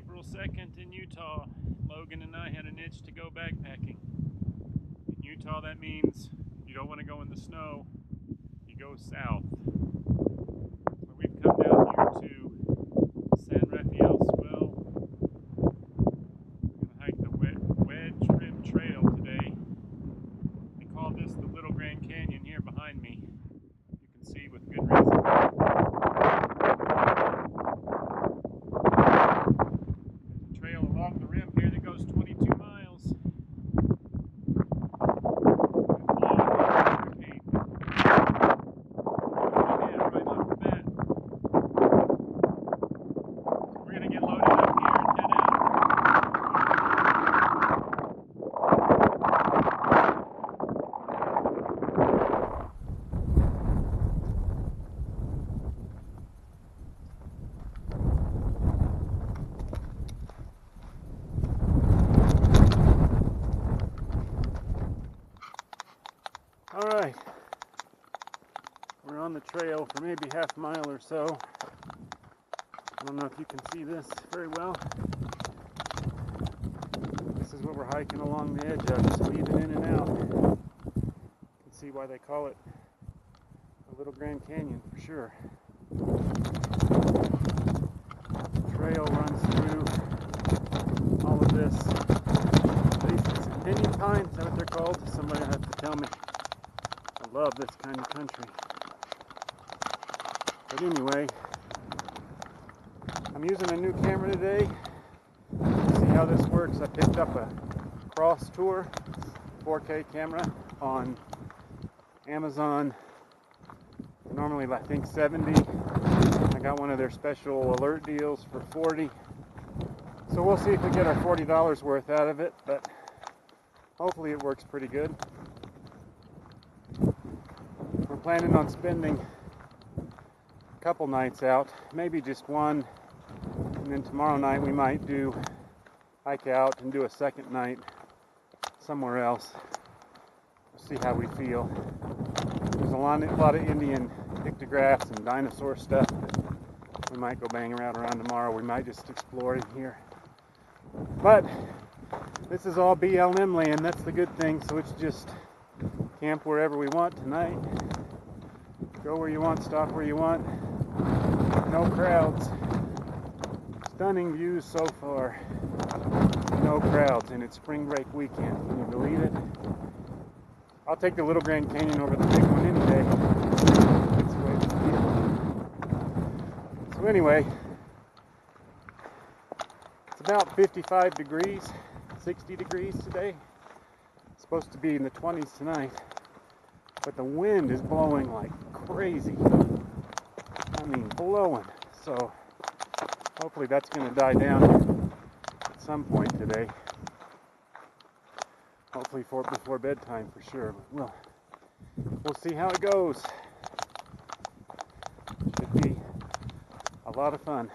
April 2nd in Utah, Logan and I had an itch to go backpacking. In Utah, that means you don't want to go in the snow, you go south. So we've come down here to San Rafael Swell. We're going to hike the Wedge Trail today. They call this the Little Grand Canyon here behind me. You can see with good reason. Along the rim here that goes 22 miles. Right off the bat. So we're going to get loaded up here and head out. Alright, we're on the trail for maybe half a mile or so. I don't know if you can see this very well. This is what we're hiking along the edge of, just weaving in and out. You can see why they call it the Little Grand Canyon for sure. The trail runs through all of this. These pinyon pines, is that what they're called? Somebody has to tell me. I love this kind of country. But anyway, I'm using a new camera today. See how this works. I picked up a Cross Tour 4K camera on Amazon. Normally I think 70. I got one of their special alert deals for 40. So we'll see if we get our $40 worth out of it, but hopefully it works pretty good. We're planning on spending a couple nights out, maybe just one, and then tomorrow night we might hike out and do a second night somewhere else. We'll see how we feel. There's a lot of Indian pictographs and dinosaur stuff that we might go bang around tomorrow. We might just explore in here. But this is all BLM land, that's the good thing, so it's just camp wherever we want tonight. Go where you want, stop where you want. No crowds. Stunning views so far. No crowds, and it's spring break weekend. Can you believe it? I'll take the Little Grand Canyon over the big one any day. That's the way it's feel. So anyway, it's about 55 degrees, 60 degrees today. It's supposed to be in the 20s tonight. But the wind is blowing like crazy. I mean, blowing. So hopefully that's going to die down at some point today. Hopefully before bedtime for sure. But we'll see how it goes. Should be a lot of fun.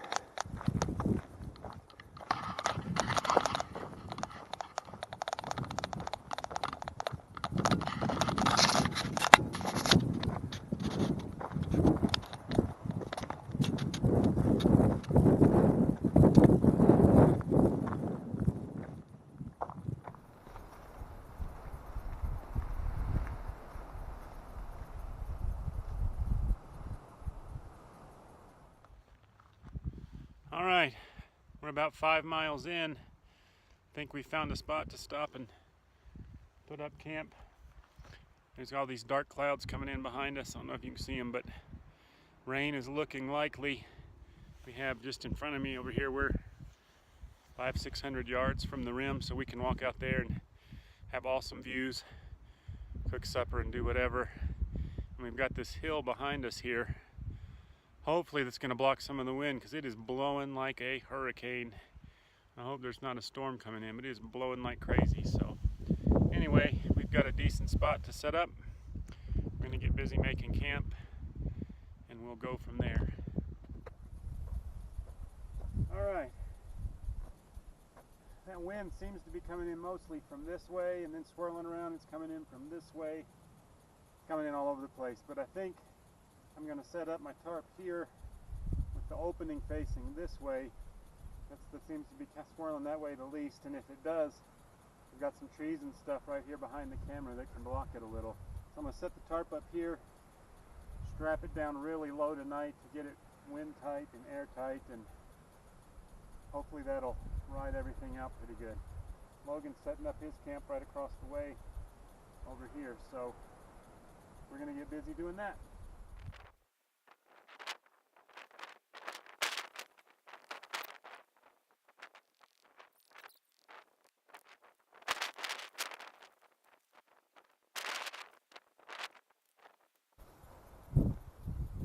All right, we're about 5 miles in. I think we found a spot to stop and put up camp. There's all these dark clouds coming in behind us. I don't know if you can see them, but rain is looking likely. We have just in front of me over here, we're 500-600 yards from the rim, so we can walk out there and have awesome views, cook supper and do whatever. And we've got this hill behind us here. Hopefully that's going to block some of the wind because it is blowing like a hurricane. I hope there's not a storm coming in, but it is blowing like crazy. So anyway, we've got a decent spot to set up. We're going to get busy making camp and we'll go from there. All right. That wind seems to be coming in mostly from this way and then swirling around. It's coming in from this way, coming in all over the place. But I think I'm going to set up my tarp here with the opening facing this way. That seems to be swirling that way the least, and if it does, we've got some trees and stuff right here behind the camera that can block it a little. So I'm going to set the tarp up here, strap it down really low tonight to get it wind tight and airtight, and hopefully that'll ride everything out pretty good. Logan's setting up his camp right across the way over here, so we're going to get busy doing that.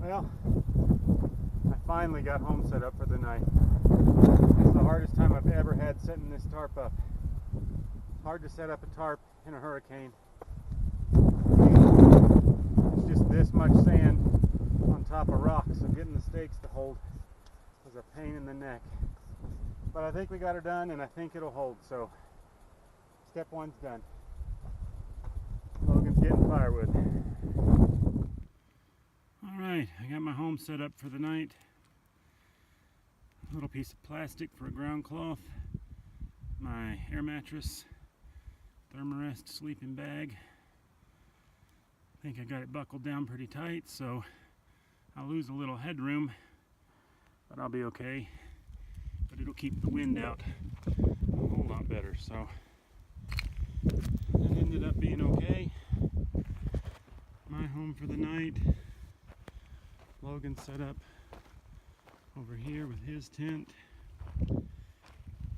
Well, I finally got home set up for the night. It's the hardest time I've ever had setting this tarp up. It's hard to set up a tarp in a hurricane. It's just this much sand on top of rocks, so getting the stakes to hold was a pain in the neck. But I think we got her done, and I think it'll hold, so step one's done. Logan's getting firewood. Alright, I got my home set up for the night. A little piece of plastic for a ground cloth, my air mattress, Thermarest sleeping bag. I think I got it buckled down pretty tight, so I'll lose a little headroom, but I'll be okay. But it'll keep the wind out a whole lot better, so that ended up being okay. My home for the night. Logan set up over here with his tent,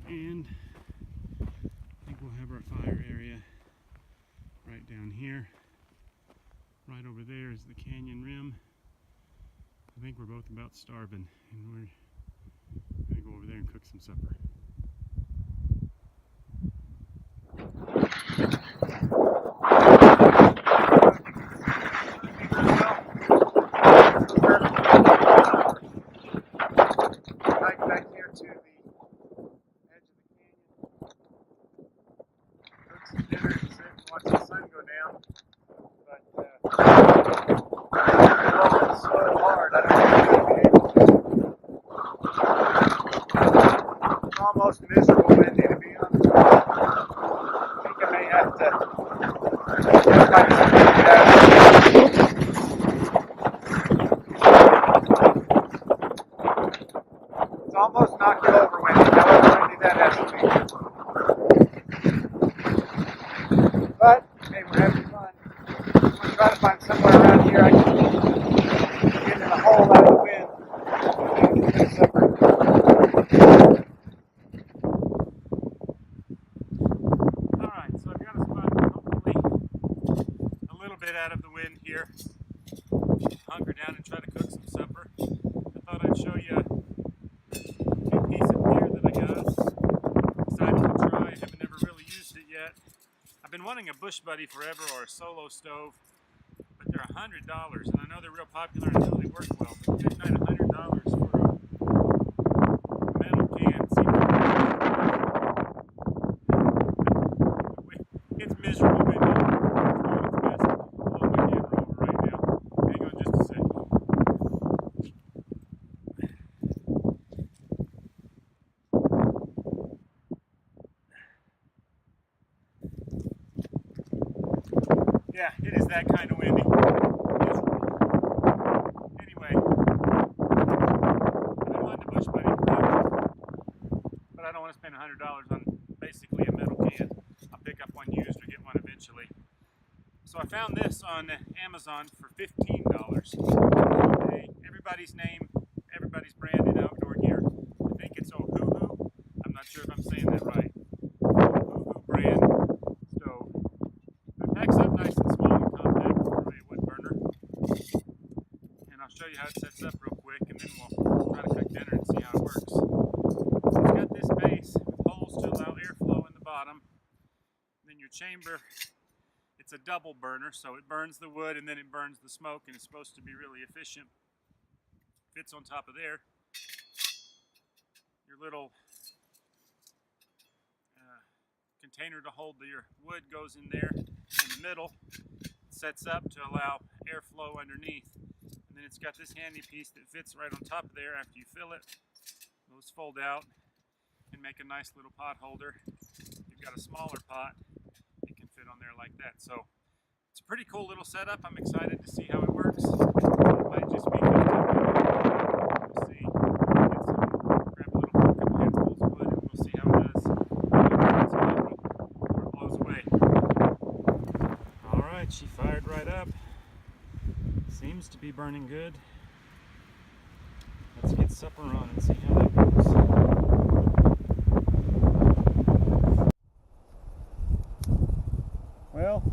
and I think we'll have our fire area right down here. Right over there is the canyon rim. I think we're both about starving, and we're gonna go over there and cook some supper. Back here to the edge of the canyon, cook some dinner and sit and watch the sun go down. But it's so hard, I don't think I'll be able to. It's almost miserable windy, to be honest. I think I may have to find something to get It's almost knocked it over windy, however windy that has to be. But, hey, we're having fun. I'm going to try to find somewhere around here I can get in a hole out of the wind and get supper. Alright, so I've got a spot that's hopefully a little bit out of the wind here. Hunker down and try to cook some supper. I thought I'd show you a piece of gear that I got. Decided to try. I haven't never really used it yet. I've been wanting a Bush Buddy forever, or a solo stove, but they're $100, and I know they're real popular and I know they work well, but good night, $100 for a metal can seems it's miserable windy. It's doing its best to blow my camera over right now. Hang on just a second. Yeah, it is that kind of windy. Anyway, I've been wanting a Bush Buddy forever, but I don't want to spend $100 on basically a metal can. I'll pick up one used or get one eventually. So I found this on Amazon for $15. Everybody's name, everybody's brand in outdoor gear. I think it's Ohuhu. I'm not sure if I'm saying that right. Ohuhu brand stove. It packs up nice and small and compact for a wood burner. And I'll show you how it sets up real quick, and then we'll try to cook dinner and see how it works. So it's got this base with holes to allow airflow in the bottom. Then your chamber, it's a double burner, so it burns the wood and then it burns the smoke, and it's supposed to be really efficient. Fits on top of there. Your little container to hold your wood goes in there in the middle. It sets up to allow airflow underneath. And then it's got this handy piece that fits right on top of there after you fill it. Those fold out. can make a nice little pot holder. If you've got a smaller pot, it can fit on there like that. So it's a pretty cool little setup. I'm excited to see how it works. It might just be good. We'll see. Get some, grab a couple handfuls of wood and we'll see how it does. Before it blows away. Alright, she fired right up. Seems to be burning good. Let's get supper on and see how that goes. Well,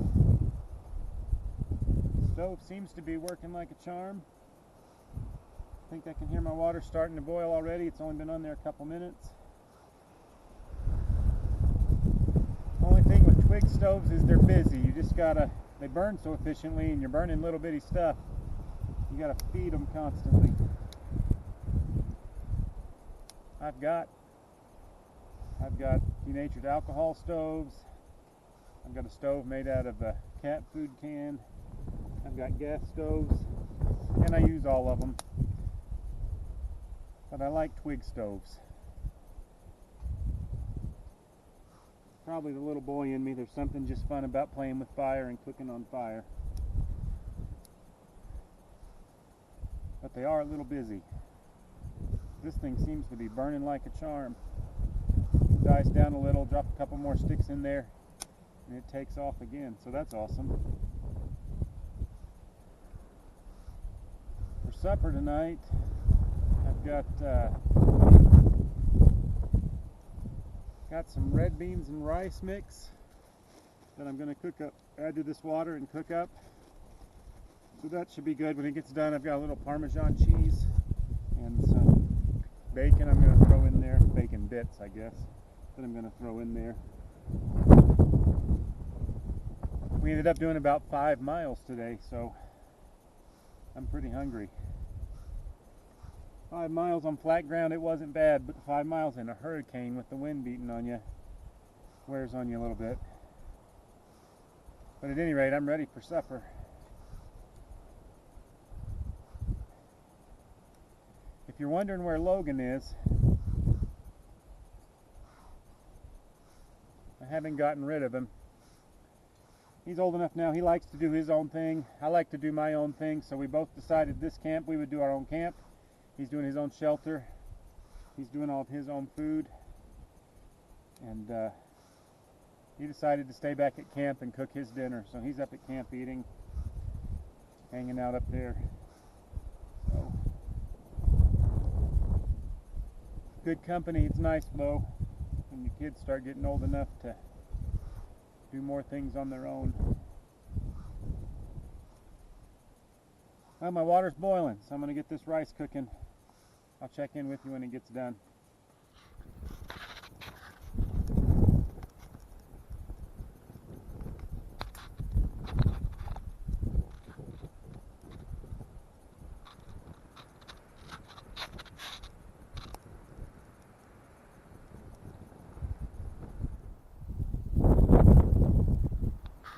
stove seems to be working like a charm. I think I can hear my water starting to boil already. It's only been on there a couple minutes. Only thing with twig stoves is they're busy. You just gotta, they burn so efficiently and you're burning little bitty stuff. You gotta feed them constantly. I've got denatured alcohol stoves. I've got a stove made out of a cat food can. I've got gas stoves, and I use all of them. But I like twig stoves. Probably the little boy in me, there's something just fun about playing with fire and cooking on fire. But they are a little busy. This thing seems to be burning like a charm. Dies down a little, drop a couple more sticks in there, and it takes off again. So that's awesome. For supper tonight, I've got some red beans and rice mix that I'm going to cook up, add to this water and cook up. So that should be good. When it gets done, I've got a little Parmesan cheese and some bacon I'm going to throw in there. Bacon bits, I guess, that I'm going to throw in there. We ended up doing about 5 miles today, so I'm pretty hungry. 5 miles on flat ground, it wasn't bad, but 5 miles in a hurricane with the wind beating on you wears on you a little bit. But at any rate, I'm ready for supper. If you're wondering where Logan is, I haven't gotten rid of him. He's old enough now, he likes to do his own thing. I like to do my own thing, so we both decided this camp we would do our own camp. He's doing his own shelter. He's doing all of his own food. And he decided to stay back at camp and cook his dinner. So he's up at camp eating, hanging out up there. So, good company. It's nice though when your kids start getting old enough to do more things on their own. Well, my water's boiling, so I'm going to get this rice cooking. I'll check in with you when it gets done.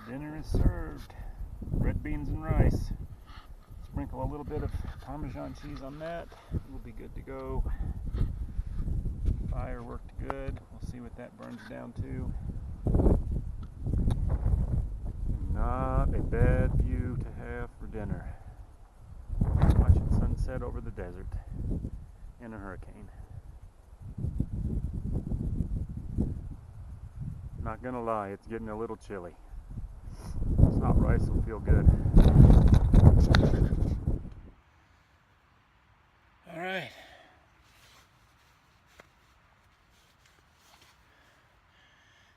Dinner is served. Red beans and rice. Sprinkle a little bit of Parmesan cheese on that. We'll be good to go. Fire worked good. We'll see what that burns down to. Not a bad view to have for dinner. Watching sunset over the desert in a hurricane. Not gonna lie, it's getting a little chilly. This hot rice will feel good. All right.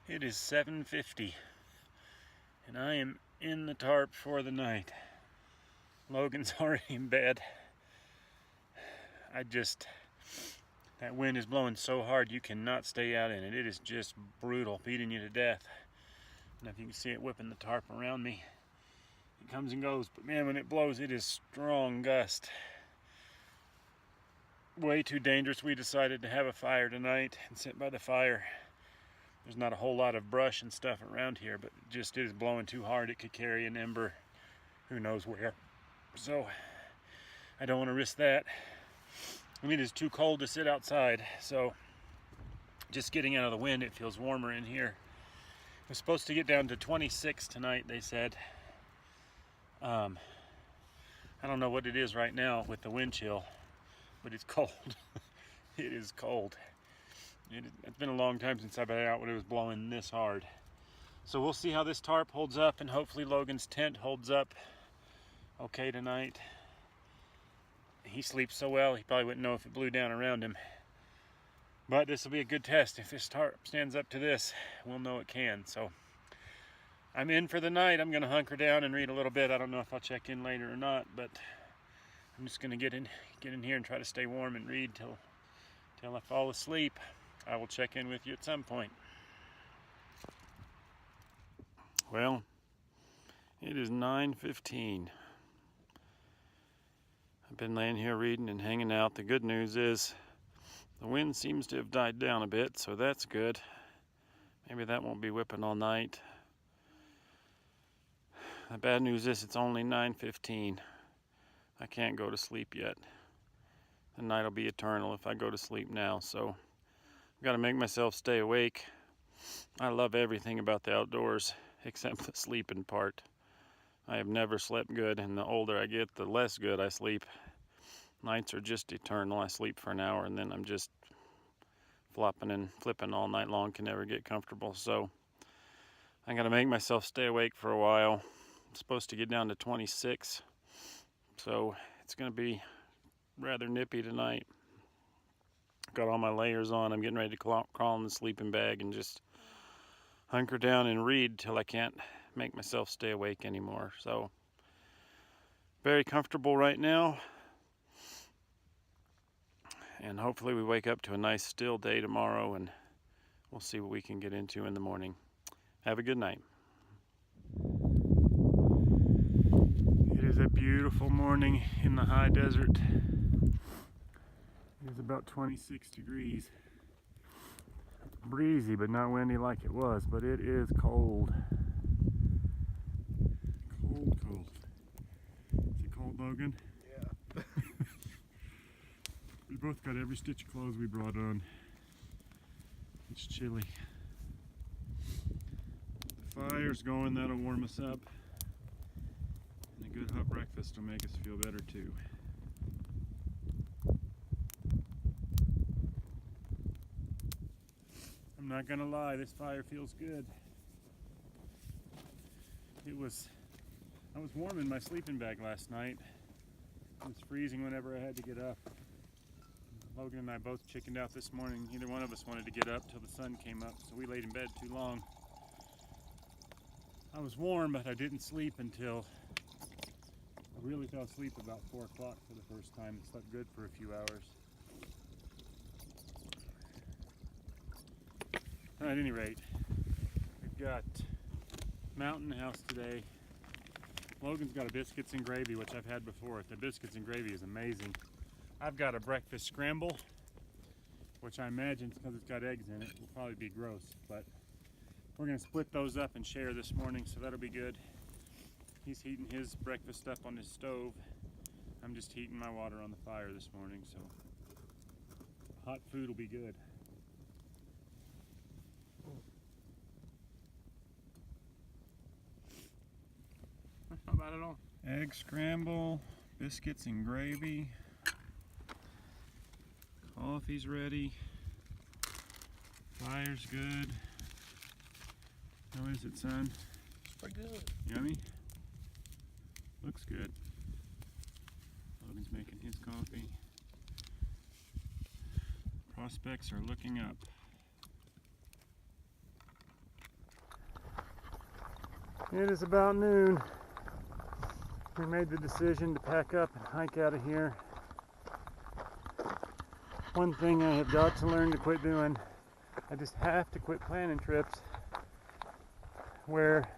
It is 7:50 and I am in the tarp for the night. Logan's already in bed. That wind is blowing so hard you cannot stay out in it. It is just brutal, beating you to death. And if you can see it whipping the tarp around me, it comes and goes. But man, when it blows, it is strong gust. Way too dangerous. We decided to have a fire tonight and sit by the fire. There's not a whole lot of brush and stuff around here, but it just is blowing too hard. It could carry an ember who knows where. So I don't want to risk that. And it is too cold to sit outside, so just getting out of the wind, it feels warmer in here. It was supposed to get down to 26 tonight, they said. I don't know what it is right now with the wind chill, but it's cold. It is cold. It's been a long time since I've been out when it was blowing this hard. So we'll see how this tarp holds up, and hopefully Logan's tent holds up okay tonight. He sleeps so well, he probably wouldn't know if it blew down around him. But this will be a good test. If this tarp stands up to this, we'll know it can. So I'm in for the night. I'm gonna hunker down and read a little bit. I don't know if I'll check in later or not, but I'm just gonna get in here and try to stay warm and read till I fall asleep. I will check in with you at some point. Well, it is 9:15. I've been laying here reading and hanging out. The good news is the wind seems to have died down a bit, so that's good. Maybe that won't be whipping all night. The bad news is it's only 9:15. I can't go to sleep yet. The night will be eternal if I go to sleep now, so I've got to make myself stay awake. I love everything about the outdoors except the sleeping part. I have never slept good, and the older I get, the less good I sleep. Nights are just eternal. I sleep for an hour and then I'm just flopping and flipping all night long, can never get comfortable. So I gotta make myself stay awake for a while. I'm supposed to get down to 26, so it's gonna be rather nippy tonight. Got all my layers on. I'm getting ready to crawl in the sleeping bag and just hunker down and read till I can't make myself stay awake anymore. So very comfortable right now, and hopefully we wake up to a nice still day tomorrow, and we'll see what we can get into in the morning. Have a good night. It is a beautiful morning in the high desert. It is about 26 degrees. Breezy, but not windy like it was, but it is cold. Cold. Is it cold, Logan? Yeah. We both got every stitch of clothes we brought on. It's chilly. The fire's going, that'll warm us up. And a good hot breakfast will make us feel better too. I'm not gonna lie, this fire feels good. I was warm in my sleeping bag last night. It was freezing whenever I had to get up. Logan and I both chickened out this morning. Neither one of us wanted to get up till the sun came up, so we laid in bed too long. I was warm, but I didn't sleep until I really fell asleep about 4 o'clock for the first time. I slept good for a few hours. At any rate, we've got Mountain House today. Logan's got a biscuits and gravy, which I've had before. The biscuits and gravy is amazing. I've got a breakfast scramble, which I imagine, because it's got eggs in it, will probably be gross, but we're going to split those up and share this morning, so that'll be good. He's heating his breakfast up on his stove. I'm just heating my water on the fire this morning, so hot food will be good. Not bad at all. Egg scramble, biscuits and gravy. Coffee's ready. Fire's good. How is it, son? It's pretty good. Yummy? Looks good. Logan's making his coffee. Prospects are looking up. It is about noon. We made the decision to pack up and hike out of here. One thing I have got to learn to quit doing, I just have to quit planning trips where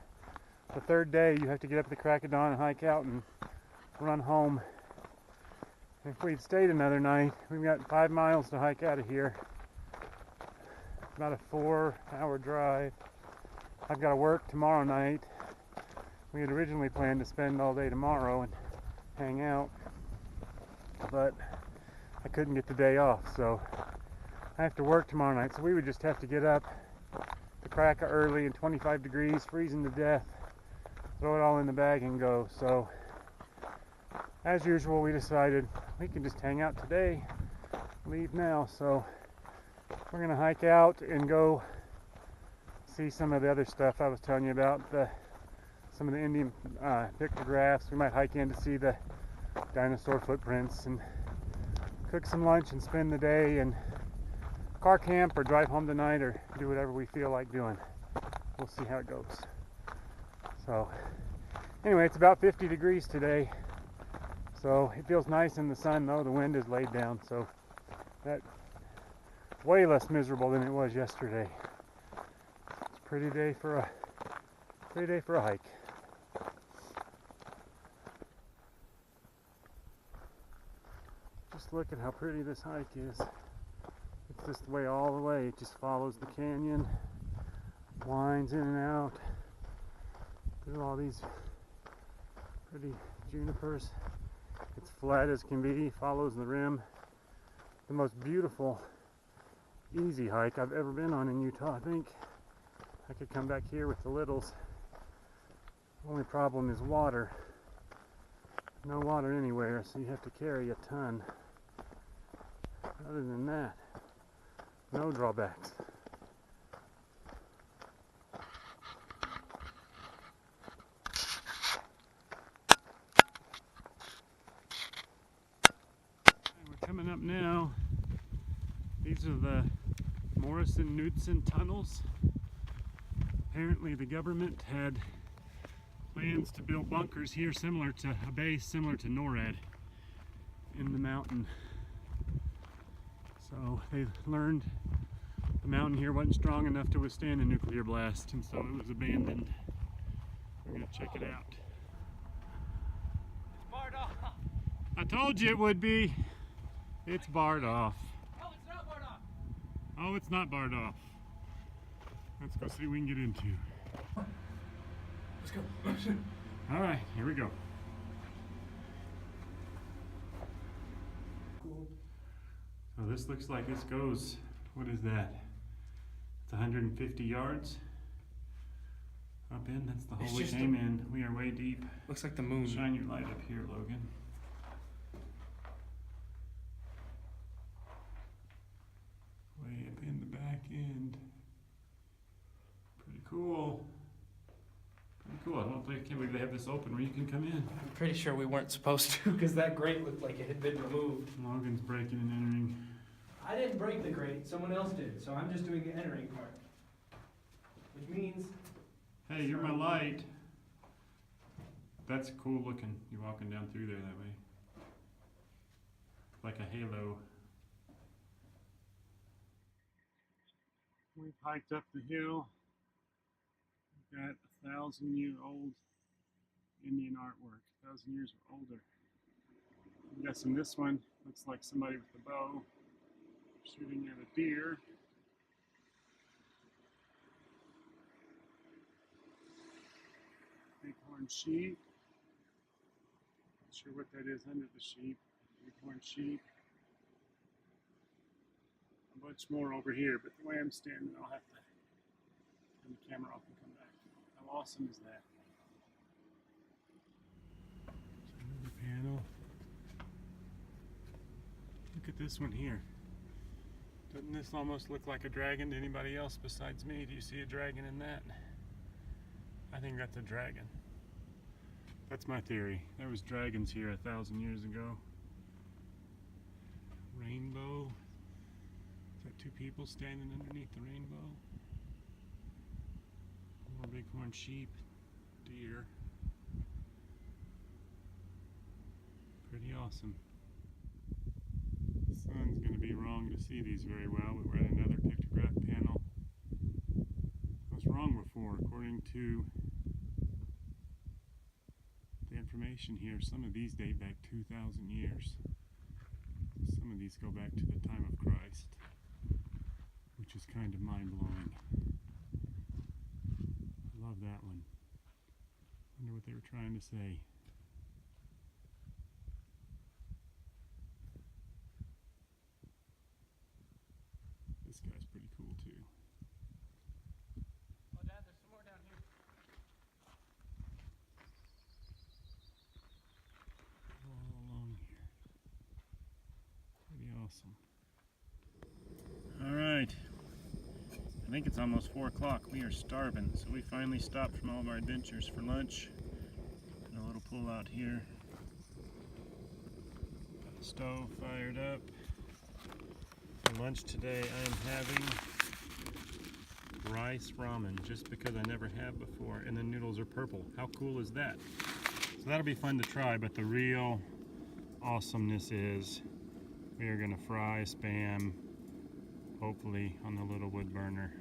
the third day you have to get up at the crack of dawn and hike out and run home. If we'd stayed another night, we've got 5 miles to hike out of here. About a 4-hour drive. I've got to work tomorrow night. We had originally planned to spend all day tomorrow and hang out, but I couldn't get the day off, so I have to work tomorrow night, so we would just have to get up the crack of early and 25 degrees, freezing to death, throw it all in the bag and go. So as usual, we decided we can just hang out today, leave now. So we're gonna hike out and go see some of the other stuff I was telling you about, some of the Indian pictographs. We might hike in to see the dinosaur footprints and cook some lunch and spend the day and car camp or drive home tonight or do whatever we feel like doing. We'll see how it goes. So anyway, it's about 50 degrees today, so it feels nice in the sun though. The wind is laid down, so that's way less miserable than it was yesterday. It's a pretty day for a hike. Just look at how pretty this hike is. It's just the way all the way. It just follows the canyon, winds in and out through all these pretty junipers. It's flat as can be, follows the rim. The most beautiful, easy hike I've ever been on in Utah. I think I could come back here with the littles. The only problem is water. No water anywhere, so you have to carry a ton. Other than that, no drawbacks. We're coming up now. These are the Morrison-Knudsen tunnels. Apparently the government had plans to build bunkers here similar to a base similar to NORAD in the mountain. So they learned the mountain here wasn't strong enough to withstand a nuclear blast, and so it was abandoned. We're gonna check it out. It's barred off. I told you it would be. It's barred off. Oh, it's not barred off. Oh, it's not barred off. Let's go see what we can get into. Let's go. All right, here we go. So this looks like this goes, what is that? It's 150 yards up in. That's the hole we came in. We are way deep. Looks like the moon. Shine your light up here, Logan. Way up in the back end. Pretty cool. Pretty cool. I can't believe they have this open where you can come in. I'm pretty sure we weren't supposed to because that grate looked like it had been removed. Logan's breaking and entering. I didn't break the grate, someone else did, so I'm just doing the entering part. Which means... Hey, you're my light. That's cool looking. You're walking down through there that way. Like a halo. We've hiked up the hill. We've got 1,000-year-old Indian artwork. 1,000 years or older. I'm guessing this one looks like somebody with a bow shooting at a deer. Bighorn sheep. Not sure what that is under the sheep. Bighorn sheep. A bunch more over here, but the way I'm standing, I'll have to turn the camera off and come back. How awesome is that? Another panel. Look at this one here. Doesn't this almost look like a dragon to anybody else besides me? Do you see a dragon in that? I think that's a dragon. That's my theory. There was dragons here 1,000 years ago. Rainbow. Is that two people standing underneath the rainbow? More bighorn sheep. Deer. Pretty awesome. The sun's going to be wrong to see these very well, but we're at another pictograph panel. I was wrong before. According to the information here, some of these date back 2,000 years. Some of these go back to the time of Christ, which is kind of mind-blowing. I love that one. Wonder what they were trying to say. This guy's pretty cool too. Oh, Dad, there's some more down here. All along here. Pretty awesome. Alright. I think it's almost 4 o'clock. We are starving, so we finally stopped from all of our adventures for lunch. Got a little pull out here. Got the stove fired up. For lunch today I am having rice ramen, just because I never have before, and the noodles are purple. How cool is that? So that'll be fun to try, but the real awesomeness is we are going to fry Spam, hopefully on the little wood burner.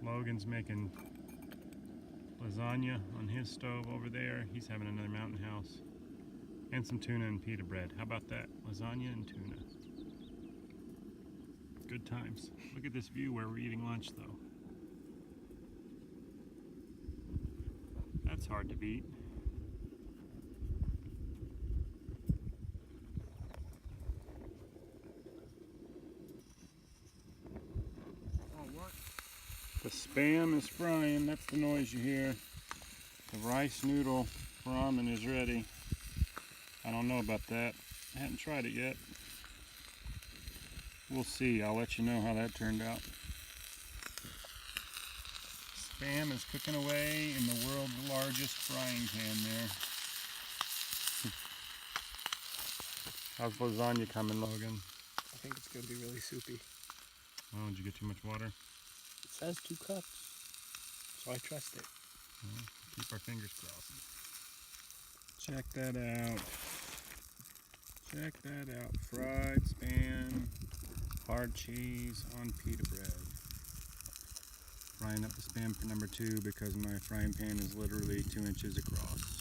Logan's making lasagna on his stove over there. He's having another mountain house. And some tuna and pita bread. How about that? Lasagna and tuna. Good times. Look at this view where we're eating lunch though. That's hard to beat. The Spam is frying, that's the noise you hear. The rice noodle ramen is ready. I don't know about that. I haven't tried it yet. We'll see, I'll let you know how that turned out. Spam is cooking away in the world's largest frying pan there. How's lasagna coming, Logan? I think it's going to be really soupy. Oh, did you get too much water? It says 2 cups, so I trust it. Well, keep our fingers crossed. Check that out. Check that out. Fried Spam, hard cheese on pita bread. Frying up the Spam for number 2 because my frying pan is literally 2 inches across.